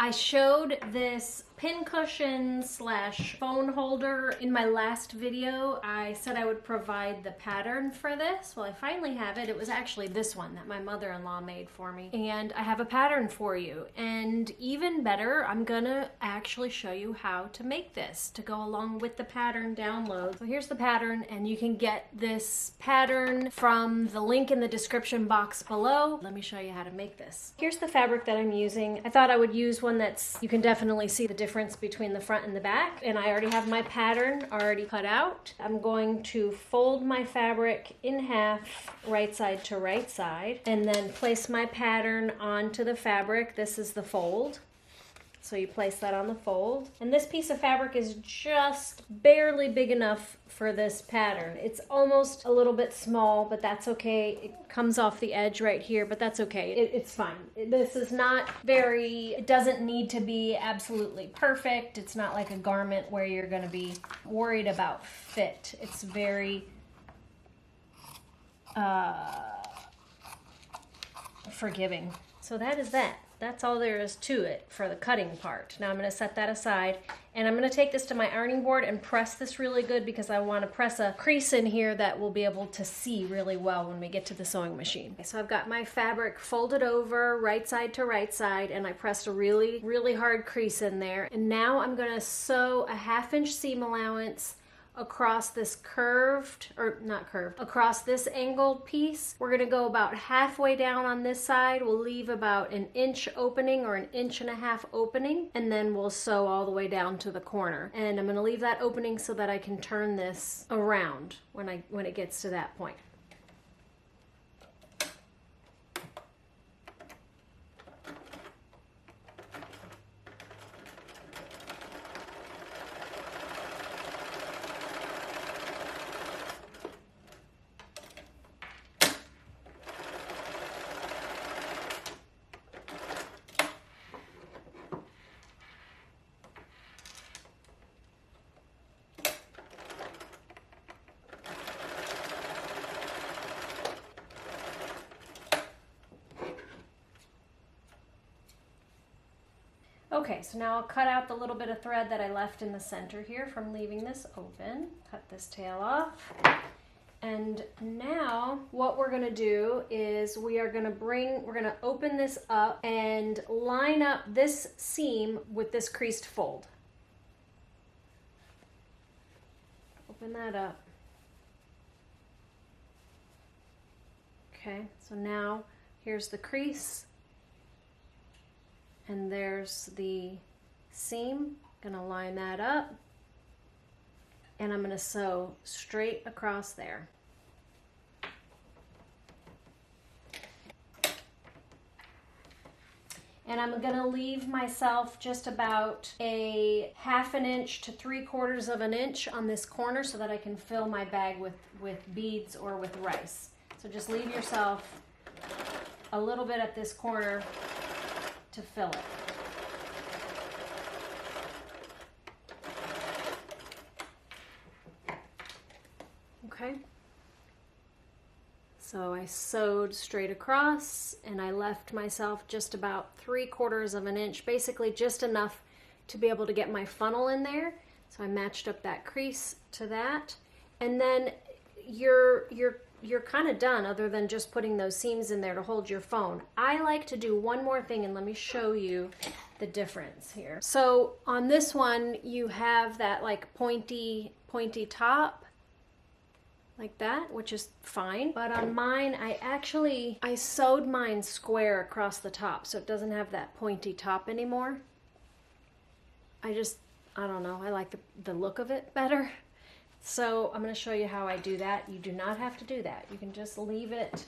I showed this pincushion slash phone holder in my last video. I said I would provide the pattern for this. Well, I finally have it. It was actually this one that my mother-in-law made for me. And I have a pattern for you. And even better, I'm gonna actually show you how to make this to go along with the pattern download. So here's the pattern, and you can get this pattern from the link in the description box below. Let me show you how to make this. Here's the fabric that I'm using. I thought I would use one that's, you can definitely see the difference between the front and the back. And I already have my pattern already cut out. I'm going to fold my fabric in half, right side to right side, and then place my pattern onto the fabric. This is the fold. So you place that on the fold. And this piece of fabric is just barely big enough for this pattern. It's almost a little bit small, but that's okay. It comes off the edge right here, but that's okay. It's fine. This is not very, it doesn't need to be absolutely perfect. It's not like a garment where you're gonna be worried about fit. It's very forgiving. So that is that. That's all there is to it for the cutting part. Now I'm going to set that aside, and I'm going to take this to my ironing board and press this really good because I want to press a crease in here that we'll be able to see really well when we get to the sewing machine. Okay, so I've got my fabric folded over right side to right side, and I pressed a really, really hard crease in there. And now I'm going to sew a 1/2 inch seam allowance across this curved, or not curved, across this angled piece. We're gonna go about halfway down on this side. We'll leave about 1 inch opening or 1.5 inch opening, and then we'll sew all the way down to the corner. And I'm gonna leave that opening so that I can turn this around when it gets to that point. Okay, so now I'll cut out the little bit of thread that I left in the center here from leaving this open. Cut this tail off. And now what we're gonna do is we're gonna open this up and line up this seam with this creased fold. Open that up. Okay, so now here's the crease. And there's the seam. Gonna line that up, and I'm gonna sew straight across there. And I'm gonna leave myself just about a 1/2 inch to 3/4 inch on this corner so that I can fill my bag with beads or with rice. So just leave yourself a little bit at this corner to fill it. Okay. So I sewed straight across, and I left myself just about 3/4 inch, basically just enough to be able to get my funnel in there. So I matched up that crease to that, and then you're kind of done other than just putting those seams in there to hold your phone. I like to do one more thing, and let me show you the difference here. So on this one, you have that like pointy top like that, which is fine. But on mine, I sewed mine square across the top, so it doesn't have that pointy top anymore. I don't know, I like the look of it better. So I'm going to show you how I do that. You do not have to do that. You can just leave it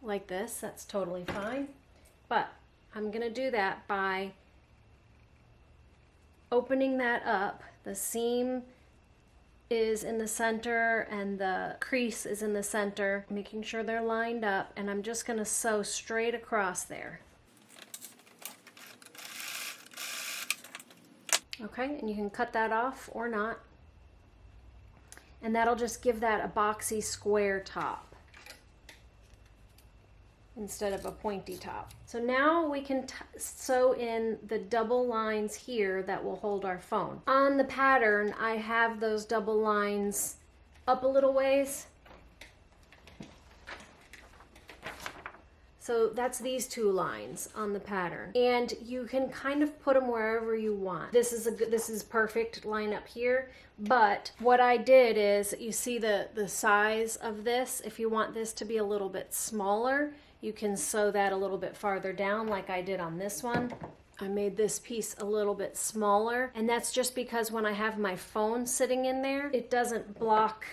like this. That's totally fine. But I'm going to do that by opening that up. The seam is in the center and the crease is in the center, making sure they're lined up, and I'm just going to sew straight across there. Okay, and you can cut that off or not. And that'll just give that a boxy square top. instead of a pointy top. So now we can sew in the double lines here that will hold our phone. On the pattern, I have those double lines up a little ways. So that's these two lines on the pattern. And you can kind of put them wherever you want. This is perfect line up here. But what I did is, you see the size of this. If you want this to be a little bit smaller, you can sew that a little bit farther down like I did on this one. I made this piece a little bit smaller, and that's just because when I have my phone sitting in there, it doesn't block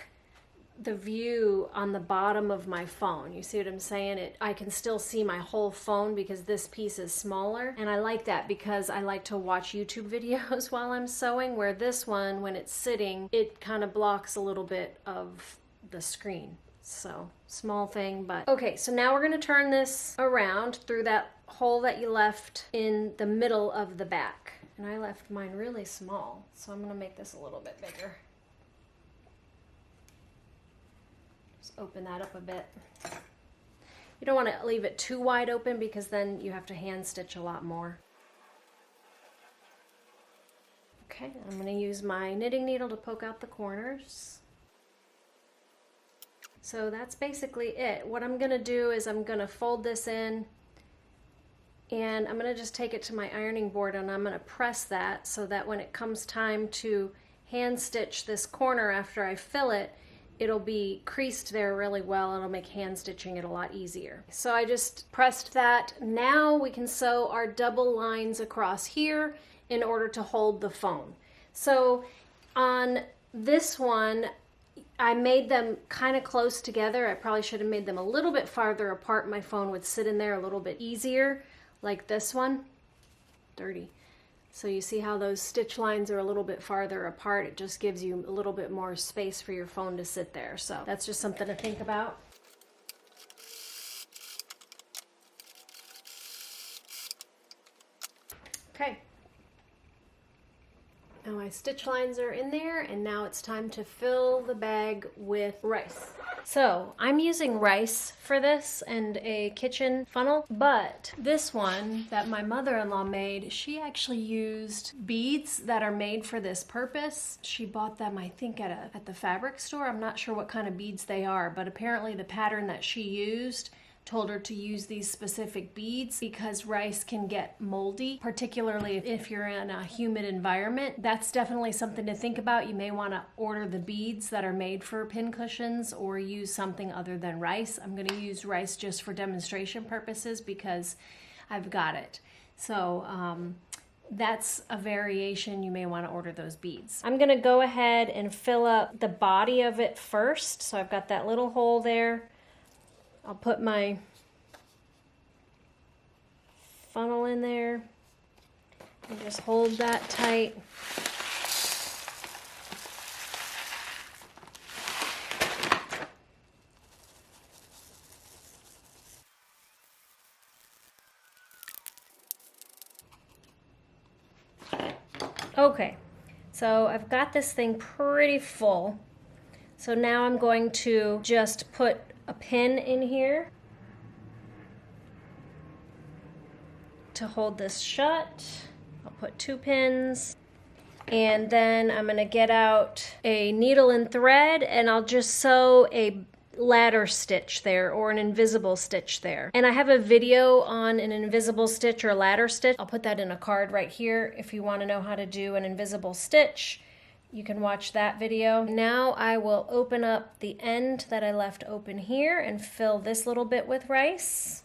the view on the bottom of my phone. You see what I'm saying? I can still see my whole phone because this piece is smaller, and I like that because I like to watch YouTube videos while I'm sewing, where this one, when it's sitting, it kind of blocks a little bit of the screen. So, small thing, but okay. So now we're going to turn this around through that hole that you left in the middle of the back, and I left mine really small, so I'm going to make this a little bit bigger. Open that up a bit. You don't want to leave it too wide open because then you have to hand stitch a lot more. Okay, I'm going to use my knitting needle to poke out the corners. So that's basically it. What I'm going to do is I'm going to fold this in, and I'm going to just take it to my ironing board, and I'm going to press that so that when it comes time to hand stitch this corner after I fill it, it'll be creased there really well, and it'll make hand stitching it a lot easier. So I just pressed that. Now we can sew our double lines across here in order to hold the phone. So on this one, I made them kind of close together. I probably should have made them a little bit farther apart. My phone would sit in there a little bit easier, like this one. Dirty. So you see how those stitch lines are a little bit farther apart. It just gives you a little bit more space for your phone to sit there. So that's just something to think about. Okay. Now my stitch lines are in there, and now it's time to fill the bag with rice. So I'm using rice for this and a kitchen funnel, but this one that my mother-in-law made, she actually used beads that are made for this purpose. She bought them, I think, at the fabric store. I'm not sure what kind of beads they are, but apparently the pattern that she used told her to use these specific beads because rice can get moldy, particularly if you're in a humid environment. That's definitely something to think about. You may want to order the beads that are made for pincushions or use something other than rice. I'm going to use rice just for demonstration purposes because I've got it. So that's a variation. You may want to order those beads. I'm going to go ahead and fill up the body of it first. So I've got that little hole there. I'll put my funnel in there and just hold that tight. Okay, so I've got this thing pretty full. So now I'm going to just put a pin in here to hold this shut. I'll put 2 pins, and then I'm going to get out a needle and thread, and I'll just sew a ladder stitch there or an invisible stitch there. And I have a video on an invisible stitch or ladder stitch. I'll put that in a card right here if you want to know how to do an invisible stitch. You can watch that video. Now I will open up the end that I left open here and fill this little bit with rice.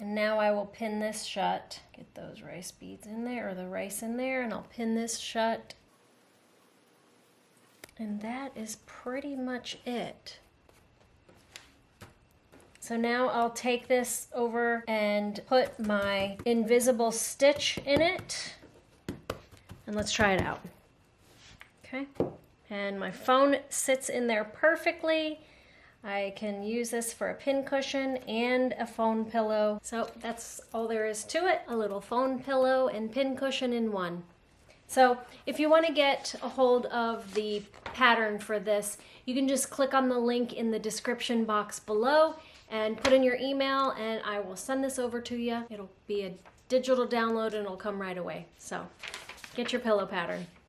And now I will pin this shut. Get those rice beads in there, or the rice in there, and I'll pin this shut. And that is pretty much it. So now I'll take this over and put my invisible stitch in it. And let's try it out. Okay. And my phone sits in there perfectly. I can use this for a pin cushion and a phone pillow. So that's all there is to it. A little phone pillow and pin cushion in one. So if you want to get a hold of the pattern for this, you can just click on the link in the description box below and put in your email and I will send this over to you. It'll be a digital download and it'll come right away. So get your pillow pattern.